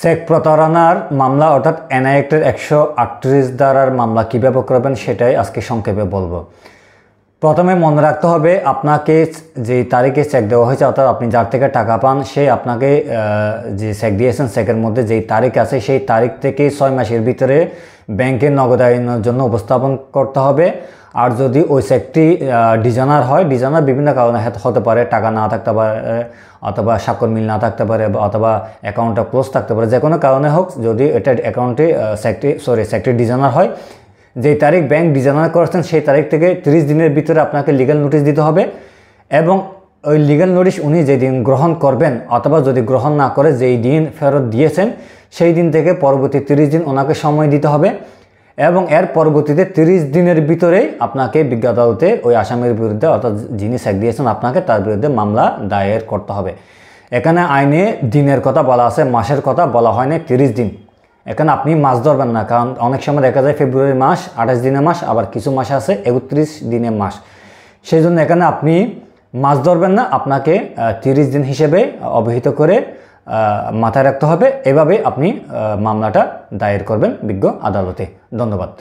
Check প্রতারণার মামলা অর্থাৎ এনআই অ্যাক্টের 138 ধারার মামলা কীভাবে করবেন সেটাই আজকে সংক্ষেপে বলবো। প্রথমে মনে রাখতে হবে আপনাকে যে তারিখে চেক দেওয়া হয়েছে অর্থাৎ আপনি যার থেকে টাকা পান সে আপনাকে যে চেক দিয়েছেন চেকের মধ্যে যেই তারিখ আছে সেই তারিখ থেকে 6 মাসের ভিতরে ব্যাংকে নগদায়নের জন্য উপস্থাপন করতে হবে। আর যদি ওই চেকটি ডিজাইনার হয়, ডিজাইনার বিভিন্ন কারণে হতে পারে, টাকা না থাকতে পারে অথবা স্বাক্ষর মিল না থাকতে পারে অথবা অ্যাকাউন্টটা ক্লোজ থাকতে পারে, যে কোনো কারণে হোক যদি এটা অ্যাকাউন্টে চেকটি ডিজাইনার হয়, যেই তারিখ ব্যাংক ডিজাইনার করেছেন সেই তারিখ থেকে 30 দিনের ভিতরে আপনাকে লিগ্যাল নোটিশ দিতে হবে এবং ওই লিগ্যাল নোটিশ উনি যেদিন গ্রহণ করবেন অথবা যদি গ্রহণ না করে যেই দিন ফেরত দিয়েছেন সেই দিন থেকে পরবর্তী 30 দিন ওনাকে সময় দিতে হবে এবং এর পরবর্তীতে 30 দিনের ভিতরেই আপনাকে বিজ্ঞ আদালতে ওই আসামির বিরুদ্ধে অর্থাৎ যিনি চেক দিয়েছেন আপনাকে তার বিরুদ্ধে মামলা দায়ের করতে হবে। এখানে আইনে দিনের কথা বলা আছে, মাসের কথা বলা হয় না 30 দিন। এখানে আপনি মাস ধরবেন না, কারণ অনেক সময় দেখা যায় ফেব্রুয়ারি মাস 28 দিনের মাস, আবার কিছু মাস আছে 31 দিনের মাস। সেই জন্য এখানে আপনি মাস ধরবেন না, আপনাকে 30 দিন হিসেবে অবহিত করে মাথায় রাখতে হবে। এভাবে আপনি মামলাটা দায়ের করবেন বিজ্ঞ আদালতে। ধন্যবাদ।